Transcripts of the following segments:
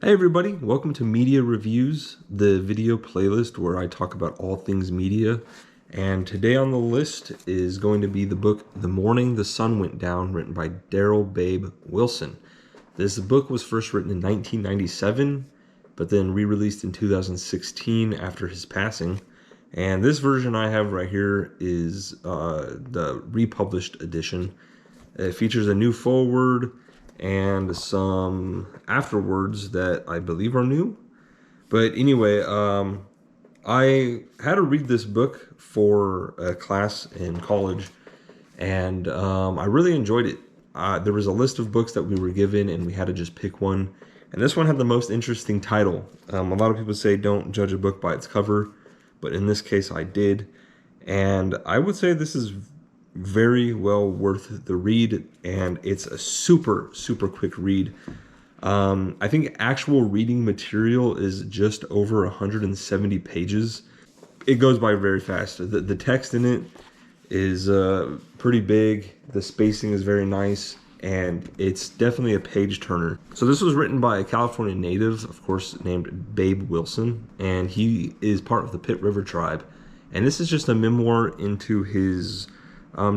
Hey everybody, welcome to Media Reviews, the video playlist where I talk about all things media. And today on the list is going to be the book The Morning the Sun Went Down, written by Darryl Babe Wilson. This book was first written in 1997, but then re-released in 2016 after his passing. And this version I have right here is the republished edition. It features a new foreword and some afterwards that I believe are new. But anyway, I had to read this book for a class in college, and I really enjoyed it. There was a list of books that we were given, and we had to just pick one. And this one had the most interesting title. A lot of people say don't judge a book by its cover, but in this case I did. And I would say this is very well worth the read, and it's a super quick read. I think actual reading material is just over 170 pages. It goes by very fast. The text in it is pretty big. The spacing is very nice, and it's definitely a page turner. So this was written by a California native, of course, named Babe Wilson, and he is part of the Pitt River tribe. And this is just a memoir into his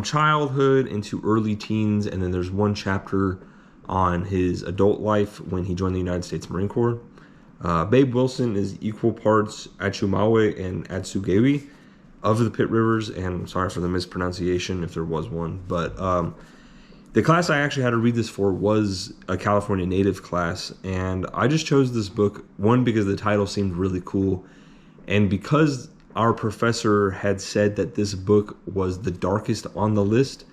childhood, into early teens, and then there's one chapter on his adult life when he joined the United States Marine Corps. Babe Wilson is equal parts Achumawi and Atsugewi of the Pitt Rivers, and I'm sorry for the mispronunciation if there was one, but the class I actually had to read this for was a California native class, and I just chose this book, one, because the title seemed really cool, and because our professor had said that this book was the darkest on the list,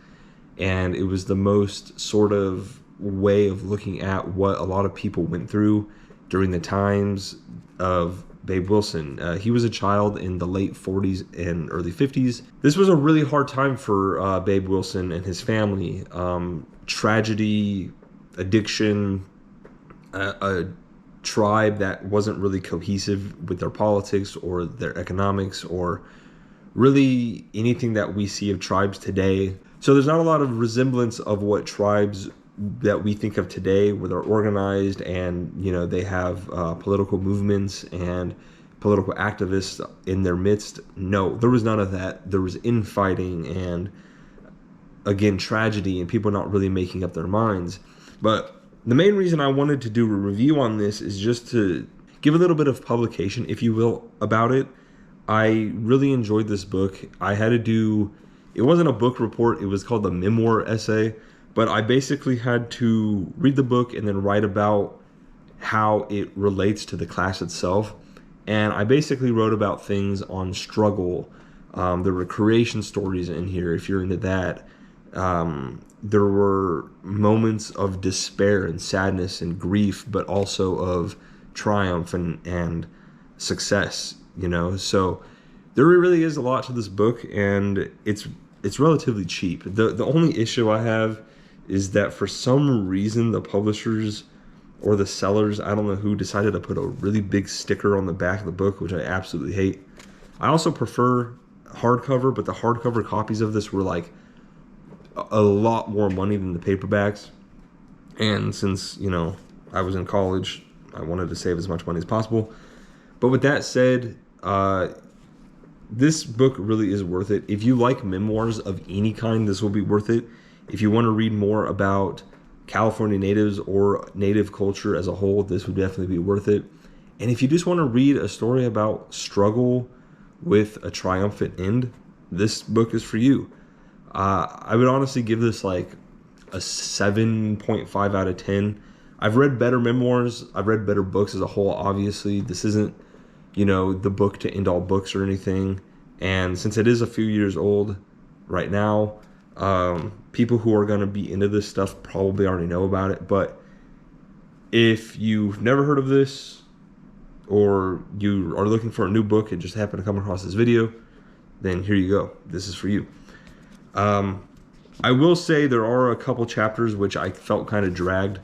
and it was the most sort of way of looking at what a lot of people went through during the times of Babe Wilson. He was a child in the late 40s and early 50s. This was a really hard time for Babe Wilson and his family. Tragedy, addiction, a tribe that wasn't really cohesive with their politics or their economics or really anything that we see of tribes today. So there's not a lot of resemblance of what tribes that we think of today, where they're organized and, you know, they have political movements and political activists in their midst. No, there was none of that. There was infighting and, again, tragedy and people not really making up their minds. But the main reason I wanted to do a review on this is just to give a little bit of publication, if you will, about it. I really enjoyed this book. I had to do, it wasn't a book report, it was called a memoir essay, but I basically had to read the book and then write about how it relates to the class itself. And I basically wrote about things on struggle. There were creation stories in here, if you're into that. There were moments of despair and sadness and grief, but also of triumph and success, you know. So there really is a lot to this book, and it's relatively cheap. The only issue I have is that for some reason the publishers or the sellers, I don't know who, decided to put a really big sticker on the back of the book, which I absolutely hate. I also prefer hardcover, but the hardcover copies of this were like a lot more money than the paperbacks, and since, you know, I was in college, I wanted to save as much money as possible. But with that said, this book really is worth it. If you like memoirs of any kind, this will be worth it. If you want to read more about California natives or native culture as a whole, this would definitely be worth it. And if you just want to read a story about struggle with a triumphant end, this book is for you. I would honestly give this like a 7.5 out of 10. I've read better memoirs. I've read better books as a whole, obviously. This isn't, you know, the book to end all books or anything. And since it is a few years old right now, people who are going to be into this stuff probably already know about it. But if you've never heard of this, or you are looking for a new book and just happen to come across this video, then here you go. This is for you. I will say there are a couple chapters which I felt kind of dragged,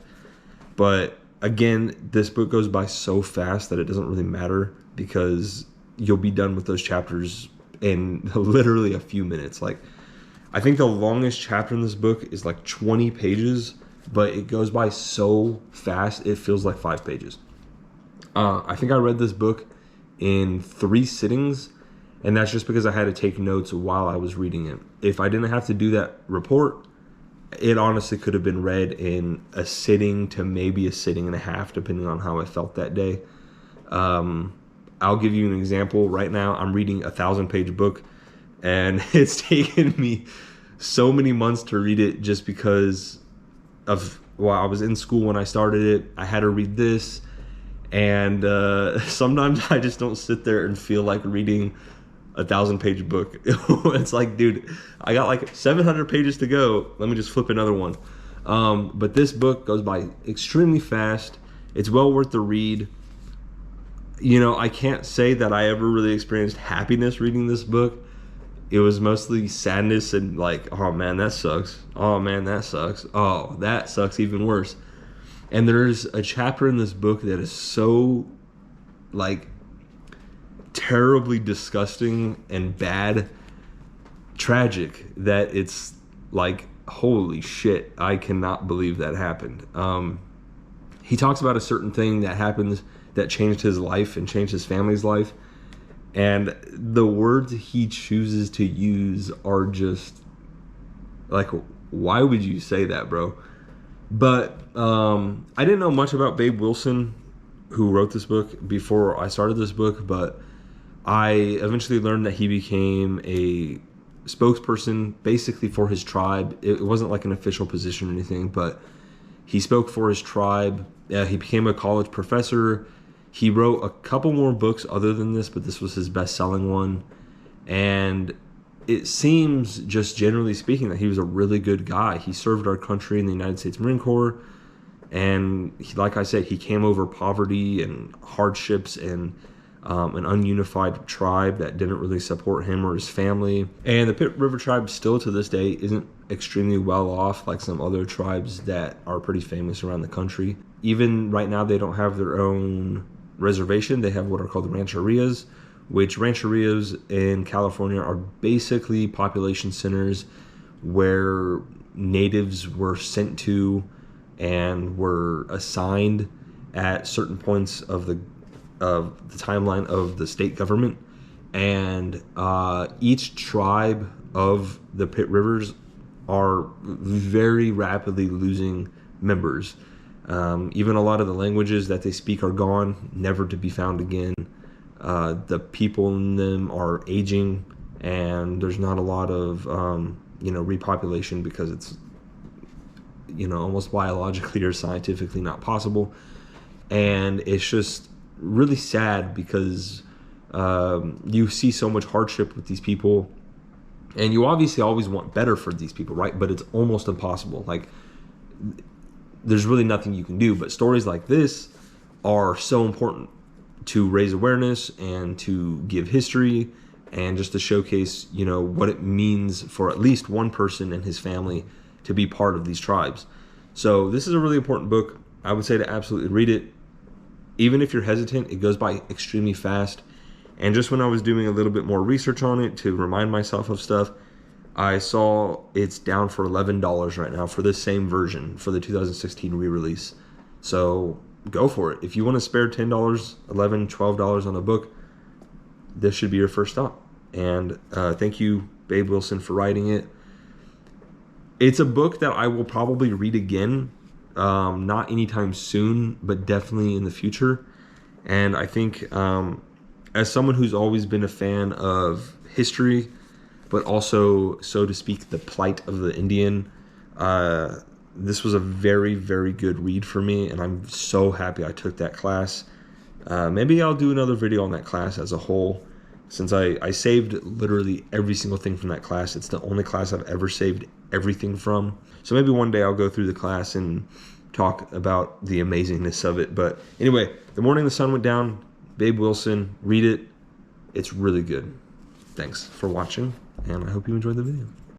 but again, this book goes by so fast that it doesn't really matter, because you'll be done with those chapters in literally a few minutes. Like, I think the longest chapter in this book is like 20 pages, but it goes by so fast it feels like 5 pages. I think I read this book in 3 sittings, and that's just because I had to take notes while I was reading it. If I didn't have to do that report, it honestly could have been read in a sitting to maybe a sitting and a half, depending on how I felt that day. I'll give you an example. Right now, I'm reading a 1,000-page book, and it's taken me so many months to read it just because of, well, I was in school when I started it. I had to read this, and sometimes I just don't sit there and feel like reading a 1,000-page book. It's like, dude, I got like 700 pages to go. Let me just flip another one. But this book goes by extremely fast. It's well worth the read. You know, I can't say that I ever really experienced happiness reading this book. It was mostly sadness and like, oh man, that sucks. Oh man, that sucks. Oh, that sucks even worse. And there's a chapter in this book that is so like terribly disgusting and bad, tragic, that it's like, holy shit, I cannot believe that happened. He talks about a certain thing that happens that changed his life and changed his family's life, and the words he chooses to use are just like, why would you say that, bro? But I didn't know much about Babe Wilson, who wrote this book, before I started this book, but I eventually learned that he became a spokesperson basically for his tribe. It wasn't like an official position or anything, but he spoke for his tribe. He became a college professor. He wrote a couple more books other than this, but this was his best-selling one. And it seems, just generally speaking, that he was a really good guy. He served our country in the United States Marine Corps. And he, like I said, he came over poverty and hardships and an ununified tribe that didn't really support him or his family. And the Pitt River tribe still to this day isn't extremely well off like some other tribes that are pretty famous around the country. Even right now, they don't have their own reservation. They have what are called rancherias, which rancherias in California are basically population centers where natives were sent to and were assigned at certain points of the timeline of the state government. And each tribe of the Pitt Rivers are very rapidly losing members. Even a lot of the languages that they speak are gone, never to be found again. The people in them are aging, and there's not a lot of repopulation because it's almost biologically or scientifically not possible. And it's just really sad because you see so much hardship with these people, and you obviously always want better for these people, right? But it's almost impossible. Like, there's really nothing you can do. But stories like this are so important to raise awareness and to give history and just to showcase, what it means for at least one person and his family to be part of these tribes. So this is a really important book. I would say to absolutely read it. Even if you're hesitant, it goes by extremely fast. And just when I was doing a little bit more research on it to remind myself of stuff, I saw it's down for $11 right now for this same version for the 2016 re-release. So go for it. If you want to spare $10, $11, $12 on a book, this should be your first stop. And thank you, Babe Wilson, for writing it. It's a book that I will probably read again, not anytime soon, but definitely in the future. And I think as someone who's always been a fan of history, but also, so to speak, the plight of the Indian, this was a very, very good read for me, and I'm so happy I took that class. Maybe I'll do another video on that class as a whole, since I saved literally every single thing from that class. It's the only class I've ever saved everything from. So maybe one day I'll go through the class and talk about the amazingness of it. But anyway, The Morning the Sun Went Down, Babe Wilson, read it. It's really good. Thanks for watching, and I hope you enjoyed the video.